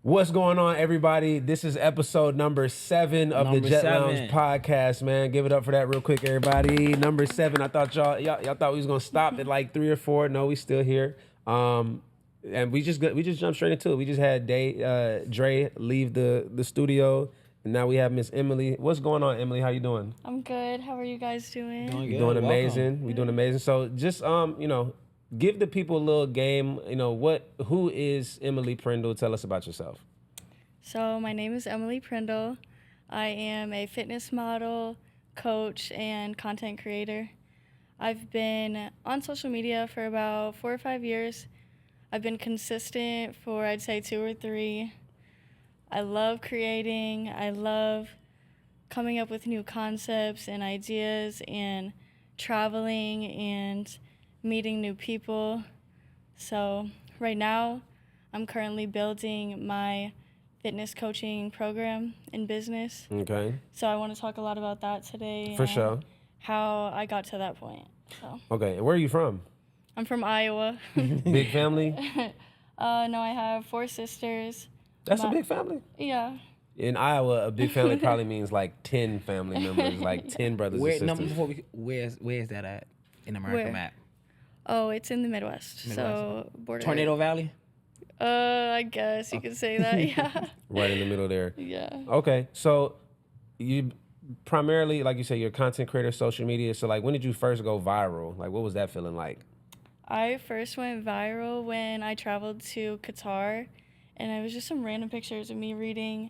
What's going on, everybody? This is episode number 7 of the JetLounge podcast, man. Give it up for that real quick, everybody. Number 7. I thought y'all thought we was gonna stop at like 3 or 4. No, we still here. And we just jumped straight into it. We just had Dre leave the studio, and now we have Miss Emmalee. What's going on, Emmalee? How you doing? I'm good. How are you guys doing? You're doing amazing. We're doing amazing. So just give the people a little game. Who is Emmalee Prindle? Tell us about yourself. So my name is Emmalee Prindle. I am a fitness model, coach, and content creator. I've been on social media for about 4 or 5 years. I've been consistent for, I'd say, 2 or 3. I love creating. I love coming up with new concepts and ideas and traveling and meeting new people. So right now, I'm currently building my fitness coaching program in business. Okay. So I want to talk a lot about that today. For sure. How I got to that point. So. Okay. And where are you from? I'm from Iowa. Big family? No, I have 4 sisters. That's a big family? Yeah. In Iowa, a big family probably means like 10 family members, like 10 brothers and sisters. Where is that at in the American map? Oh, it's in the Midwest. So border. Tornado Valley? I guess you could say that, yeah. Right in the middle there. Yeah. Okay, so you primarily, like you say, you're a content creator, social media. So like, when did you first go viral? Like, what was that feeling like? I first went viral when I traveled to Qatar, and it was just some random pictures of me reading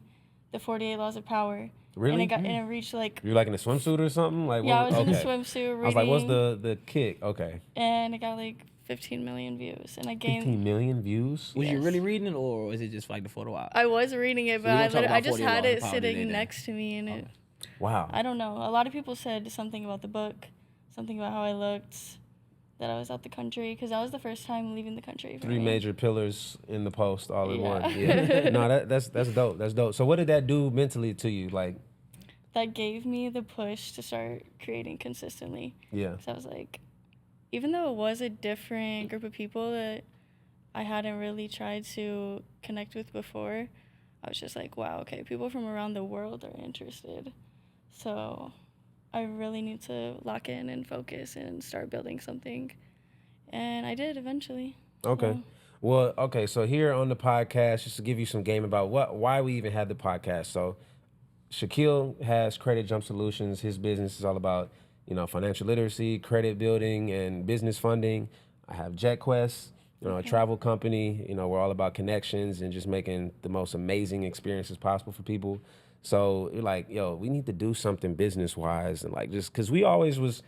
the 48 Laws of Power. Really? And it reached like... You were like in a swimsuit or something? Like, yeah, I was in a swimsuit reading. I was like, what's the kick? Okay. And it got like 15 million views, and I gained 15 million views. Was you really reading it, or was it just like the photo op? I was reading it, but I just had it sitting next to me, and it. Wow. I don't know. A lot of people said something about the book, something about how I looked, that I was out the country, because that was the first time leaving the country. 3 major pillars in the post, all in one. Yeah. No, that's dope. That's dope. So what did that do mentally to you, like? That gave me the push to start creating consistently. Yeah. So I was like, even though it was a different group of people that I hadn't really tried to connect with before, I was just like, wow, okay, people from around the world are interested. So I really need to lock in and focus and start building something. And I did eventually. Okay. So. Well, okay, so here on the podcast, just to give you some game about why we even had the podcast. So Shaquille has Credit Jump Solutions. His business is all about, financial literacy, credit building, and business funding. I have JetQuest, a travel company. We're all about connections and just making the most amazing experiences possible for people. So you're like, we need to do something business-wise, and like just because we always was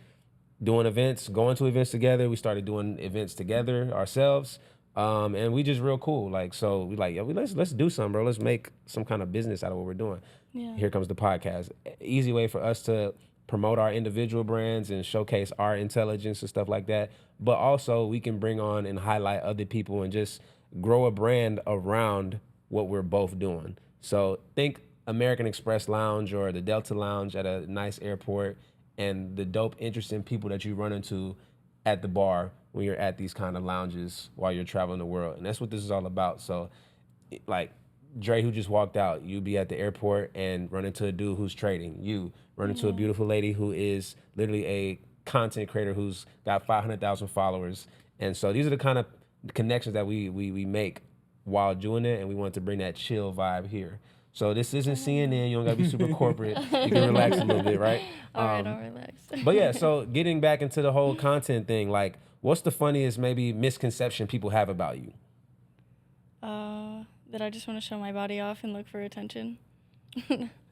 doing events, going to events together. We started doing events together ourselves, and we just real cool. Like, so we like, let's do something, bro. Let's make some kind of business out of what we're doing. Yeah. Here comes the podcast. Easy way for us to promote our individual brands and showcase our intelligence and stuff like that. But also we can bring on and highlight other people and just grow a brand around what we're both doing. So think American Express Lounge or the Delta Lounge at a nice airport, and the dope, interesting people that you run into at the bar when you're at these kind of lounges while you're traveling the world. And that's what this is all about. So like, Dre, who just walked out, you be at the airport and run into a dude who's trading. You run into a beautiful lady who is literally a content creator who's got 500,000 followers. And so these are the kind of connections that we make while doing it, and we want to bring that chill vibe here. So this isn't CNN. You don't got to be super corporate. You can relax a little bit, right? All right, I'll relax. But yeah, so getting back into the whole content thing, like, what's the funniest maybe misconception people have about you? That I just want to show my body off and look for attention.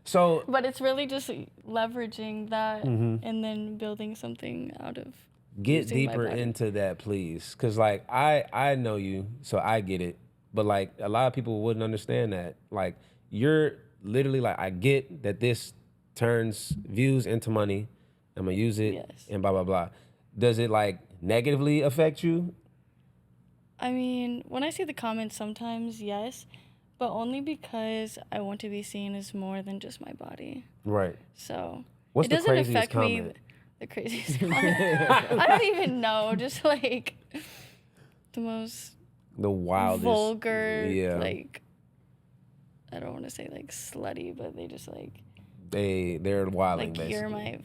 So, but it's really just leveraging that and then building something out of. Get deeper into that, please, because like I know you, so I get it. But like a lot of people wouldn't understand that. Like you're literally like, I get that this turns views into money. I'm gonna use it and blah blah blah. Does it like negatively affect you? I mean, when I see the comments, sometimes yes, but only because I want to be seen as more than just my body. Right. So what's it the doesn't craziest affect comment? me. The craziest comment. I don't even know. Just like the most the wildest, vulgar, like I don't want to say like slutty, but they just like They're wilding, like you're basically. my fucking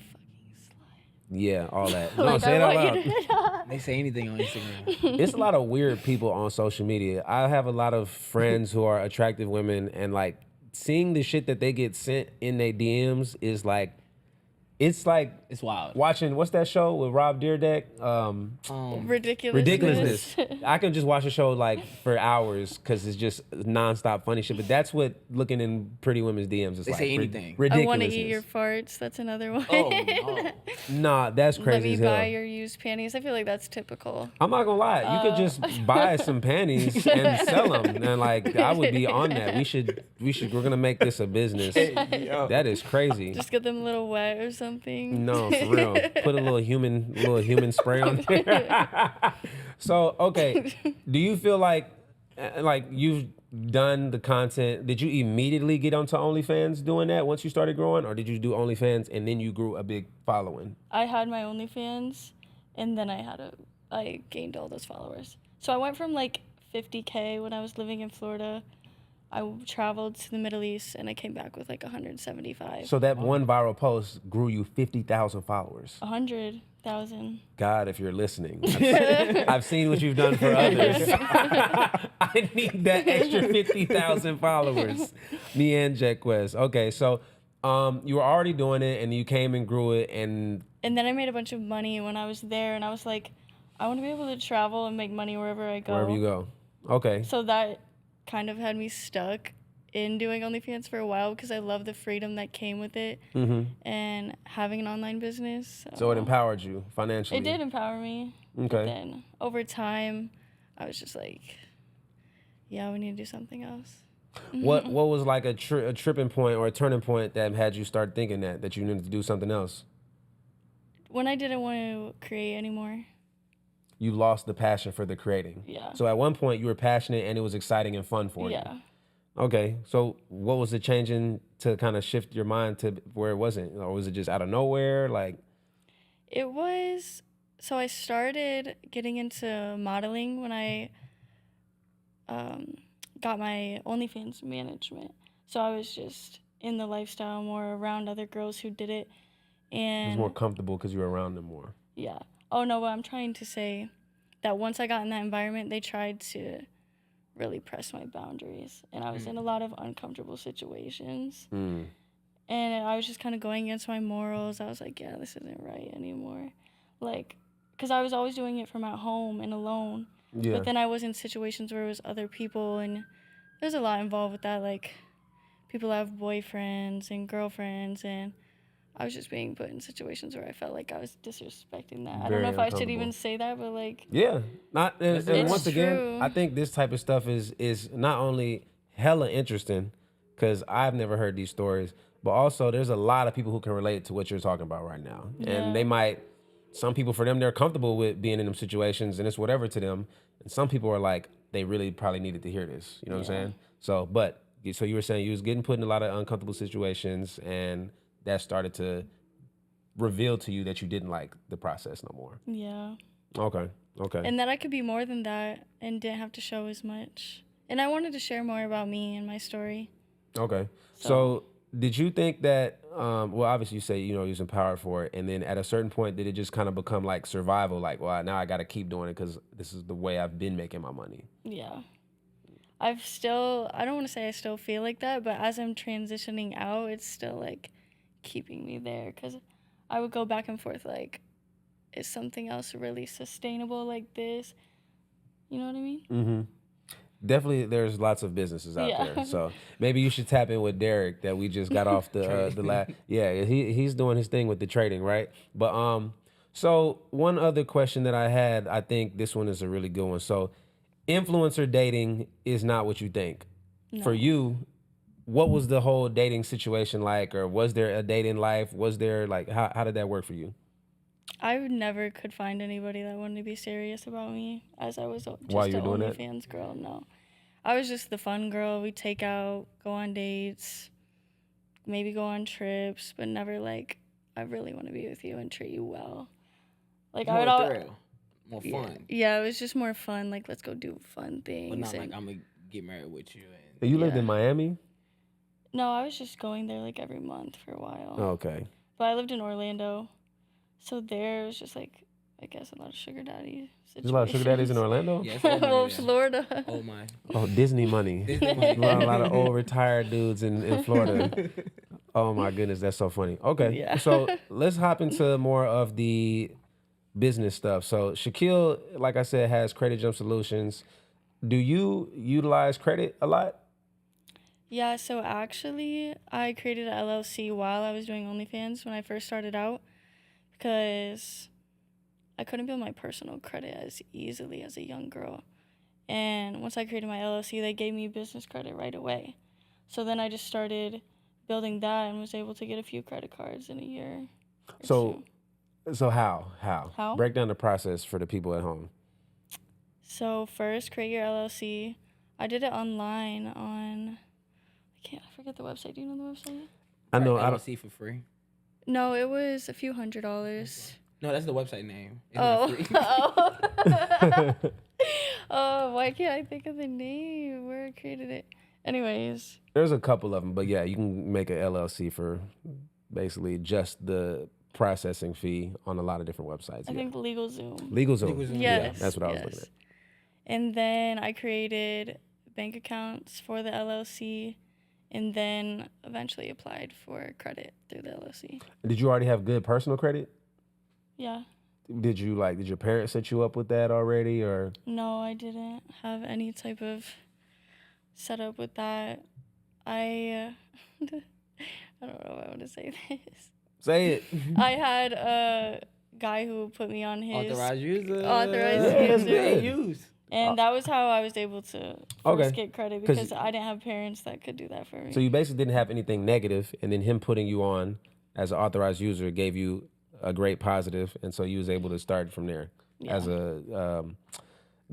slut. Yeah, all that. No, Like say it I out want loud. you to. They say anything on Instagram. It's a lot of weird people on social media. I have a lot of friends who are attractive women, and like seeing the shit that they get sent in their DMs is like, it's like It's wild. watching, what's that show with Rob Dyrdek? Ridiculousness. I can just watch a show like for hours because it's just nonstop funny shit. But that's what looking in pretty women's DMs is They like. say anything. I Ridiculousness. want to eat your farts. That's another one. Oh no. Nah, that's Let crazy me as hell. buy your used panties. I feel like that's typical. I'm not gonna lie. You could just buy some panties and sell them, and like I would be on that. We're gonna make this a business. That is crazy. Just get them a little wet or something. No, for real. Put a little human spray on there. So, okay. Do you feel like you've done the content? Did you immediately get onto OnlyFans doing that once you started growing, or did you do OnlyFans and then you grew a big following? I had my OnlyFans, and then I gained all those followers. So I went from like 50K when I was living in Florida. I traveled to the Middle East, and I came back with like 175. So that one viral post grew you 50,000 followers. 100,000. God, if you're listening, I've seen what you've done for others. I need that extra 50,000 followers. Me and JetQuest. Okay, so you were already doing it, and you came and grew it, and And then I made a bunch of money when I was there, and I was like, I want to be able to travel and make money wherever I go. wherever you go. Okay. So that kind of had me stuck in doing OnlyFans for a while because I love the freedom that came with it and having an online business. So it empowered you financially. It did empower me. Okay. But then over time, I was just like, yeah, we need to do something else. What was like a tripping point or a turning point that had you start thinking that you needed to do something else? When I didn't want to create anymore. You lost the passion for the creating. Yeah. So at one point you were passionate and it was exciting and fun for you. Yeah. Okay. So what was the changing to kind of shift your mind to where it wasn't? Or was it just out of nowhere? Like, It was, so I started getting into modeling when I got my OnlyFans management. So I was just in the lifestyle more around other girls who did it. it And was more comfortable because you were around them more. yeah. Oh no, but I'm trying to say that once I got in that environment, they tried to really press my boundaries. And I was in a lot of uncomfortable situations. Mm. And I was just kind of going against my morals. I was like, yeah, this isn't right anymore. Like, because I was always doing it from at home and alone. Yeah. But then I was in situations where it was other people, and there's a lot involved with that. Like, people have boyfriends and girlfriends, and I was just being put in situations where I felt like I was disrespecting that. I don't know if I should even say that, but like... Yeah. Not, and It's once again, true. I think this type of stuff is not only hella interesting, because I've never heard these stories, but also there's a lot of people who can relate to what you're talking about right now. Yeah. And they might, some people, for them, they're comfortable with being in them situations and it's whatever to them. And some people are like, they really probably needed to hear this. You know what I'm saying? So you were saying you was getting put in a lot of uncomfortable situations, and that started to reveal to you that you didn't like the process no more. Yeah. Okay. And that I could be more than that and didn't have to show as much. And I wanted to share more about me and my story. Okay. So did you think that, well, obviously you say, you know, you was empowered for it. And then at a certain point, did it just kind of become like survival? Like, well, now I got to keep doing it because this is the way I've been making my money. Yeah. I don't want to say I still feel like that, but as I'm transitioning out, it's still like keeping me there because I would go back and forth like, is something else really sustainable like this? You know what I mean? Mm-hmm. Definitely, there's lots of businesses out there. So maybe you should tap in with Derek that we just got off the last. Yeah, he's doing his thing with the trading, right? But so one other question that I had, I think this one is a really good one. So influencer dating is not what you think. No. For you, what was the whole dating situation like, or was there a dating life? Was there like how did that work for you? I never could find anybody that wanted to be serious about me, as I was just While you an were doing that? OnlyFans girl. No, I was just the fun girl. We'd take out, go on dates, maybe go on trips, but never like, I really want to be with you and treat you well. Like I would More all, thrill, more fun. yeah, it was just more fun. Like let's go do fun things. But not and- like I'm gonna get married with you. You lived Yeah. in Miami? No, I was just going there like every month for a while. Okay. But I lived in Orlando, so there was just like, I guess, a lot of sugar daddy situations. There's a lot of sugar daddies in Orlando? Yeah, it's all money Well, there. Florida. Oh my. Oh, Disney money. Disney money. A lot of old retired dudes in Florida. Oh my goodness, that's so funny. Okay, Yeah. so let's hop into more of the business stuff. So Shaquille, like I said, has Credit Jump Solutions. Do you utilize credit a lot? Yeah, so actually, I created an LLC while I was doing OnlyFans when I first started out because I couldn't build my personal credit as easily as a young girl. And once I created my LLC, they gave me business credit right away. So then I just started building that and was able to get a few credit cards in a year. or So, two. so how? How? Break down the process for the people at home. So first, create your LLC. I did it online on, I forget the website. Do you know the website? I know. I don't. LLC for free. No, it was a few $100s. No, that's the website name. It's Oh. not free. Oh. Oh, why can't I think of the name where I created it? Anyways. There's a couple of them, but yeah, you can make an LLC for basically just the processing fee on a lot of different websites. I think LegalZoom. LegalZoom. LegalZoom. Yeah, Yes. that's what I was looking yes. at. And then I created bank accounts for the LLC and then eventually applied for credit through the LLC. Did you already have good personal credit? Yeah. Did your parents set you up with that already, or? No, I didn't have any type of setup with that. I don't know if I want to say this. Say it. I had a guy who put me on his Authorized user. Authorized Yeah, that's user. good. Use. And that was how I was able to Okay. first get credit 'Cause- because I didn't have parents that could do that for me. So you basically didn't have anything negative, and then him putting you on as an authorized user gave you a great positive, and so you was able to start from there as a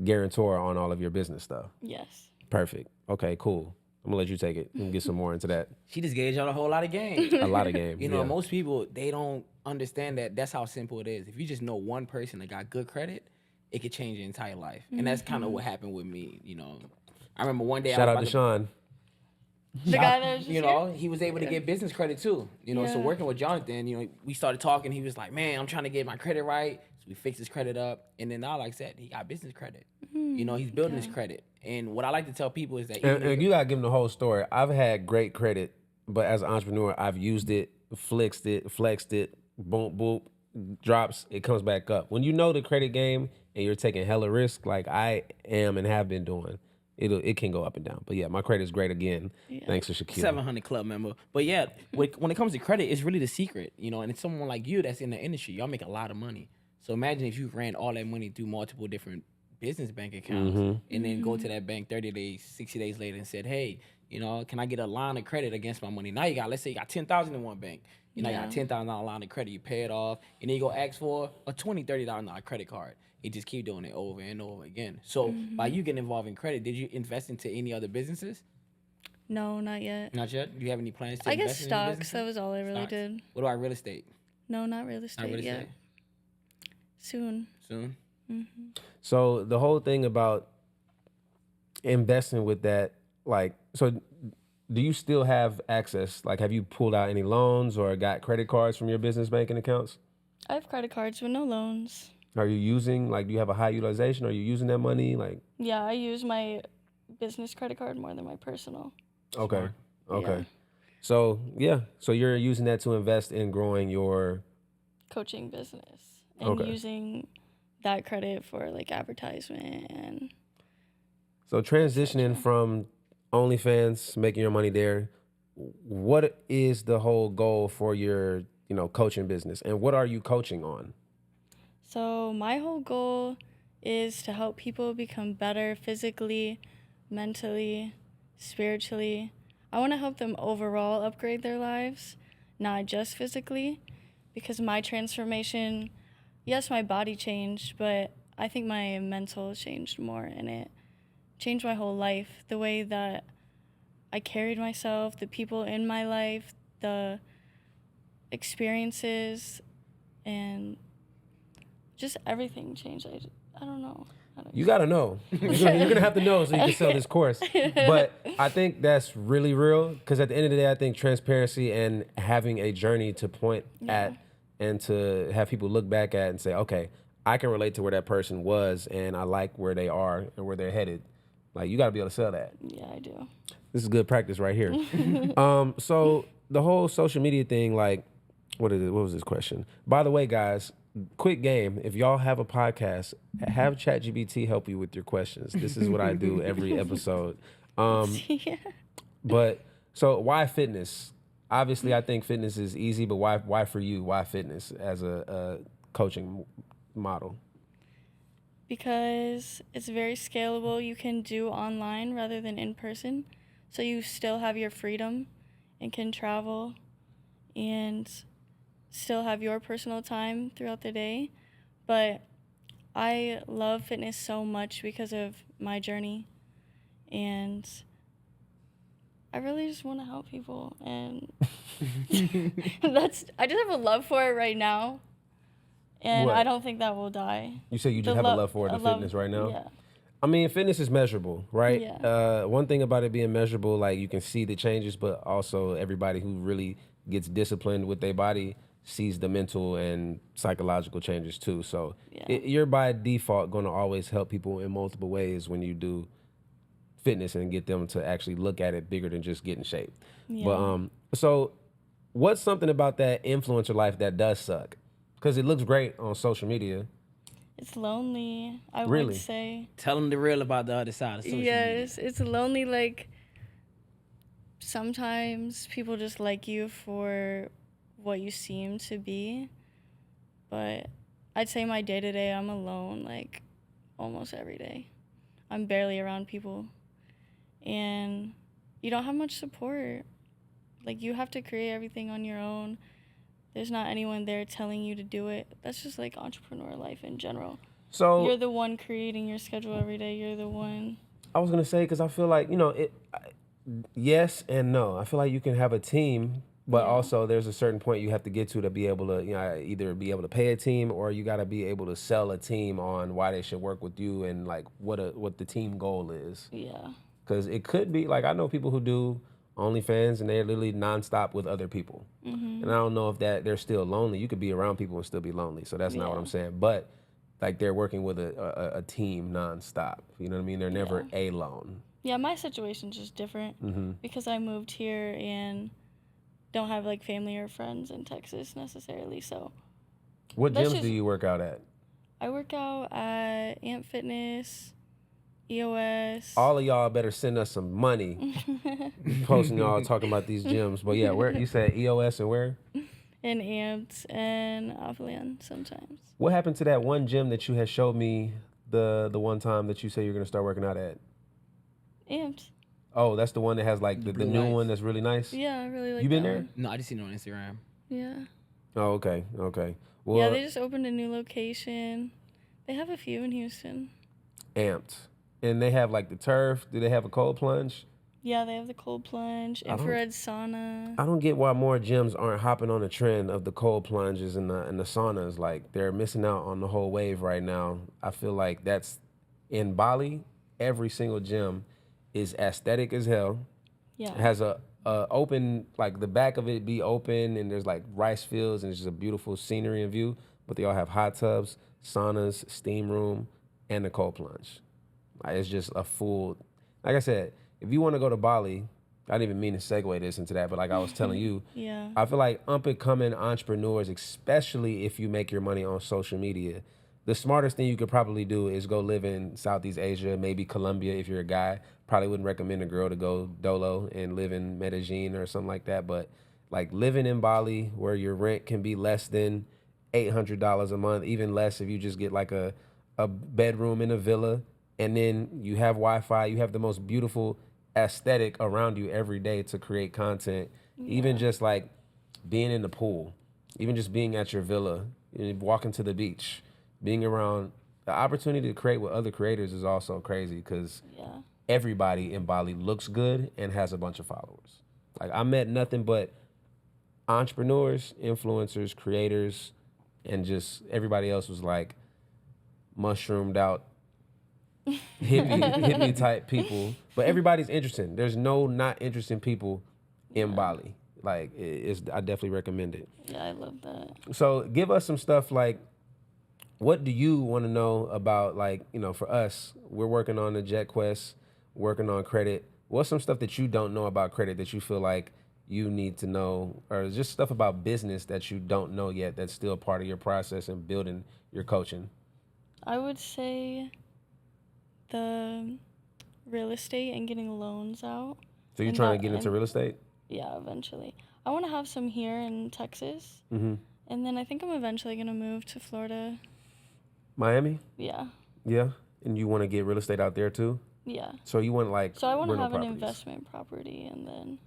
guarantor on all of your business stuff. Yes. Perfect. Okay, cool. I'm gonna let you take it and get some more into that. She just gave y'all a whole lot of game. A lot of games. You know, yeah. most people, they don't understand that that's how simple it is. If you just know one person that got good credit, it could change your entire life. And that's kind of what happened with me, you know. I remember one day Shout I out was to Sean. The guy that was just you know, he was able to get business credit too. You know, so Yeah. working with Jonathan, you know, we started talking. He was like, man, I'm trying to get my credit right. So we fixed his credit up. And then now, like I said, he got business credit. You know, he's building his credit. And what I like to tell people is that And you gotta give him the whole story. I've had great credit, but as an entrepreneur, I've used it, flexed it, boom, boom, drops, it comes back up. When you know the credit game and you're taking hella risk, like I am and have been doing, it can go up and down. But yeah, my credit is great again, thanks to Shaquille. 700 club member. But yeah, when it comes to credit, it's really the secret, you know, and it's someone like you that's in the industry. Y'all make a lot of money. So imagine if you ran all that money through multiple different business bank accounts and then go to that bank 30 days, 60 days later and said, hey, you know, can I get a line of credit against my money? Now you got, let's say you got 10,000 in one bank. You know, you got a $10,000 line of credit, you pay it off, and then you go ask for a $20, $30 credit card. You just keep doing it over and over again. So by you getting involved in credit, did you invest into any other businesses? No, not yet. Not yet? Do you have any plans to I guess invest in any stocks. businesses? That was all I really Stocks. did. What about real estate? No, not real estate Not real yet. estate? Soon. Soon? So the whole thing about investing with that, like, so do you still have access? Like, have you pulled out any loans or got credit cards from your business banking accounts? I have credit cards with no loans. Are you using, like, do you have a high utilization? Are you using that money? Like, Yeah, I use my business credit card more than my personal. okay, okay. Yeah. So so you're using that to invest in growing your. Coaching business and Okay. using that credit for like advertisement and So transitioning from OnlyFans, making your money there, what is the whole goal for your, coaching business, and what are you coaching on? so my whole goal is to help people become better physically, mentally, spiritually. I want to help them overall upgrade their lives, not just physically, because my transformation, yes, my body changed, but I think my mental changed more, and it changed my whole life. The way that I carried myself, the people in my life, the experiences, and just everything changed. I don't know. You gotta know. You're gonna have to know so you can sell this course. But I think that's really real because at the end of the day, I think transparency and having a journey to point at and to have people look back at and say, okay, I can relate to where that person was and I like where they are and where they're headed. Like, you gotta be able to sell that. Yeah, I do. This is good practice right here. So the whole social media thing, like, what was this question? By the way, guys, quick game. If y'all have a podcast, have ChatGPT help you with your questions. This is what I do every episode. But so why fitness? Obviously, I think fitness is easy, but why for you? Why fitness as a coaching model? Because it's very scalable. You can do online rather than in person. So you still have your freedom and can travel and still have your personal time throughout the day. But I love fitness so much because of my journey. And I really just want to help people. And I just have a love for it right now. And What? I don't think that will die. You say you just have a love for the fitness right now? Yeah. I mean, fitness is measurable, right? Yeah. One thing about it being measurable, like you can see the changes, but also everybody who really gets disciplined with their body sees the mental and psychological changes too. So you're by default going to always help people in multiple ways when you do fitness and get them to actually look at it bigger than just get in shape. Yeah. But so what's something about that influencer life that does suck? Because it looks great on social media. It's lonely, I Really? would say. Tell them the real about the other side of social media. Yes, it's lonely. Like, sometimes people just like you for what you seem to be. But I'd say my day-to-day, I'm alone, like, almost every day. I'm barely around people. And you don't have much support. Like, you have to create everything on your own. There's not anyone there telling you to do it. That's just like entrepreneur life in general. So You're the one creating your schedule every day. You're the one. I was gonna say because I feel like yes and no. I feel like you can have a team, but also there's a certain point you have to get to be able to either be able to pay a team or you got to be able to sell a team on why they should work with you and like what the team goal is. Yeah. Because it could be like I know people who do Onlyfans and they're literally nonstop with other people. And I don't know if they're still lonely. You could be around people and still be lonely. So that's not what I'm saying. But like they're working with a team nonstop. You know what I mean? They're never alone. Yeah, my situation's just different because I moved here and don't have like family or friends in Texas necessarily. So what gyms do you work out at? I work out at Amp Fitness, EOS. All of y'all better send us some money. Posting y'all talking about these gyms. But yeah, where you said EOS and where? And Amped and Offland sometimes. What happened to that one gym that you had showed me the one time that you said you're gonna start working out at? Amped. Oh, that's the one that has like the new one that's really nice? Yeah, I really like You been that there? one. No, I just seen it on Instagram. Yeah. Oh, okay. Well, Yeah, they just opened a new location. They have a few in Houston. Amped. And they have like the turf. Do they have a cold plunge? Yeah, they have the cold plunge, infrared sauna. I don't get why more gyms aren't hopping on the trend of the cold plunges and the saunas. Like they're missing out on the whole wave right now. I feel like that's in Bali. Every single gym is aesthetic as hell. Yeah. It has a open, like the back of it be open and there's like rice fields and it's just a beautiful scenery and view. But they all have hot tubs, saunas, steam room, and the cold plunge. Like, it's just a full, like I said, if you want to go to Bali, I didn't even mean to segue this into that, but like I was telling you, I feel like up-and-coming entrepreneurs, especially if you make your money on social media, the smartest thing you could probably do is go live in Southeast Asia, maybe Colombia if you're a guy. Probably wouldn't recommend a girl to go dolo and live in Medellin or something like that, but like living in Bali where your rent can be less than $800 a month, even less if you just get like a bedroom in a villa, and then you have Wi-Fi, you have the most beautiful aesthetic around you every day to create content. Even just like being in the pool, even just being at your villa, walking to the beach, being around, the opportunity to create with other creators is also crazy because everybody in Bali looks good and has a bunch of followers. Like I met nothing but entrepreneurs, influencers, creators, and just everybody else was like mushroomed out hippie type people, but everybody's interesting. There's no not interesting people in Bali. Like I definitely recommend it. Yeah, I love that. So give us some stuff like, what do you want to know about, like, for us, we're working on the Jet Quest, working on credit. What's some stuff that you don't know about credit that you feel like you need to know, or just stuff about business that you don't know yet that's still part of your process and building your coaching? I would say the real estate and getting loans out. So you're And trying that- to get into and- real estate? Yeah, eventually. I want to have some here in Texas. Mm-hmm. And then I think I'm eventually going to move to Florida. Miami? Yeah. Yeah. And you want to get real estate out there too? Yeah. So you want like So I want to rental have an properties. investment property and then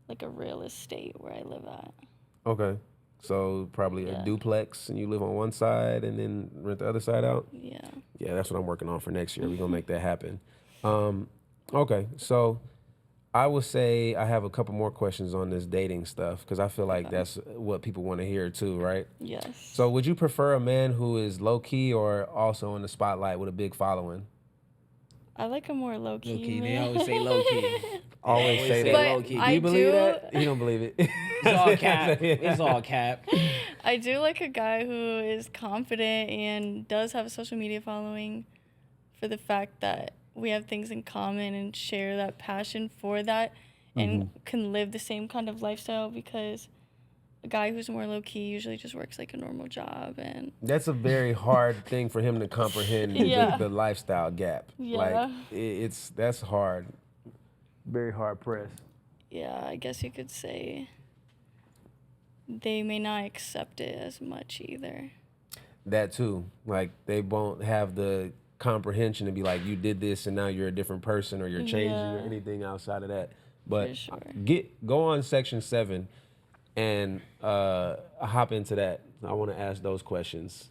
like a real estate where I live at. Okay. So probably a Yeah. duplex and you live on one side and then rent the other side out? Yeah. Yeah, that's what I'm working on for next year. We're going to make that happen. Okay. So I would say I have a couple more questions on this dating stuff because I feel like that's what people want to hear too, right? Yes. So would you prefer a man who is low key or also in the spotlight with a big following? I like a more low key. Low key. They man. always say low key. Always say that. But low key. Do I you believe do- that? You don't believe it. It's all cap. It's all cap. I do like a guy who is confident and does have a social media following for the fact that we have things in common and share that passion for that and can live the same kind of lifestyle, because a guy who's more low key usually just works like a normal job. And That's a very hard thing for him to comprehend, Yeah. the lifestyle gap. Yeah. Like, that's hard. Very hard press. yeah, I guess you could say they may not accept it as much either. That too. Like, they won't have the comprehension to be like, you did this and now you're a different person or you're changing or Yeah. anything outside of that. But For sure. go on section 7 and hop into that. I want to ask those questions.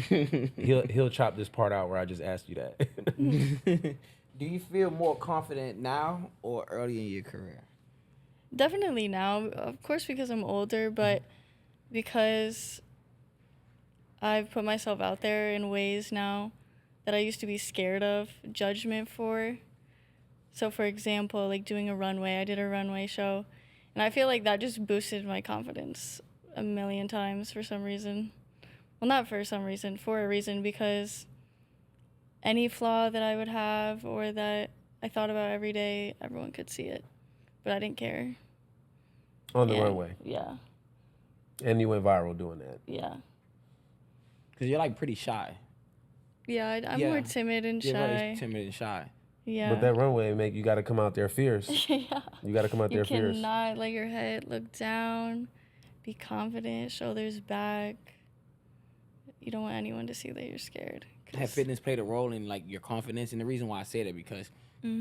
He'll chop this part out where I just asked you that. Do you feel more confident now or early in your career? Definitely now, of course, because I'm older, but because I've put myself out there in ways now that I used to be scared of judgment for. So, for example, like doing a runway, I did a runway show, and I feel like that just boosted my confidence a million times for some reason. Well, not for some reason, for a reason, because any flaw that I would have or that I thought about every day, everyone could see it, but I didn't care. On the And- runway. Yeah, And you went viral doing that. yeah. Because you're like pretty shy. Yeah, I'm Yeah. more timid and You're very shy. timid and shy. Yeah. But that runway you got to come out there fierce. yeah. You got to come out You there fierce. cannot let your head look down. Be confident, shoulders back. You don't want anyone to see that you're scared. Have fitness played a role in like your confidence? And the reason why I say that because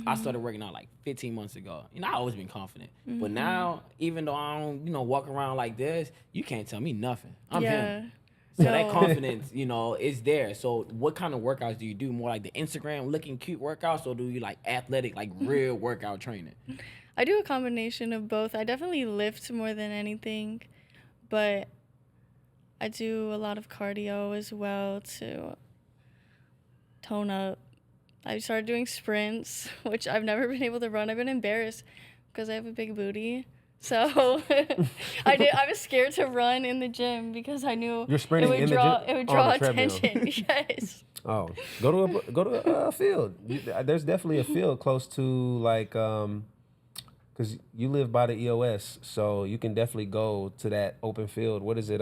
I started working out like 15 months ago. You know, I always been confident. But now, even though I don't, walk around like this, you can't tell me nothing. I'm him. So that No. confidence, is there. So what kind of workouts do you do? More like the Instagram looking cute workouts, or do you like athletic, like real workout training? I do a combination of both. I definitely lift more than anything, but I do a lot of cardio as well to tone up. I started doing sprints, which I've never been able to run. I've been embarrassed because I have a big booty. So I was scared to run in the gym because I knew You're sprinting it would in the draw gym? it would On draw the treadmill. attention. Yes. Oh, go to a field. There's definitely a field close to like because you live by the EOS, so you can definitely go to that open field. What is it?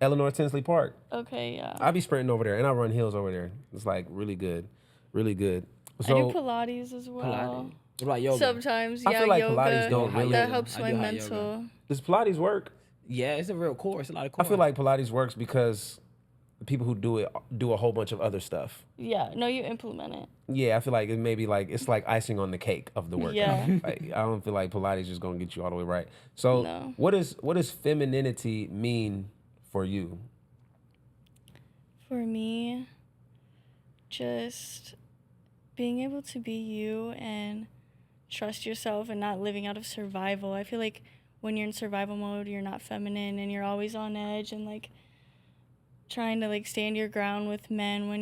Eleanor Tinsley Park. Okay, yeah. I be sprinting over there, and I run hills over there. It's like really good, really good. I So do Pilates as well. Pilates. What about yoga? Sometimes, I yeah, feel like yoga. Pilates don't really- that helps I my do hot mental. does Pilates work? Yeah, it's a real core. It's a lot of I core. feel like Pilates works because the people who do it do a whole bunch of other stuff. Yeah, no, you implement it. Yeah, I feel like it may be like it's like icing on the cake of the workout. Yeah. Like, I don't feel like Pilates is just gonna get you all the way right. So No. what does femininity mean for you? For me, just being able to be you and trust yourself and not living out of survival. I feel like when you're in survival mode, you're not feminine and you're always on edge and like trying to like stand your ground with men when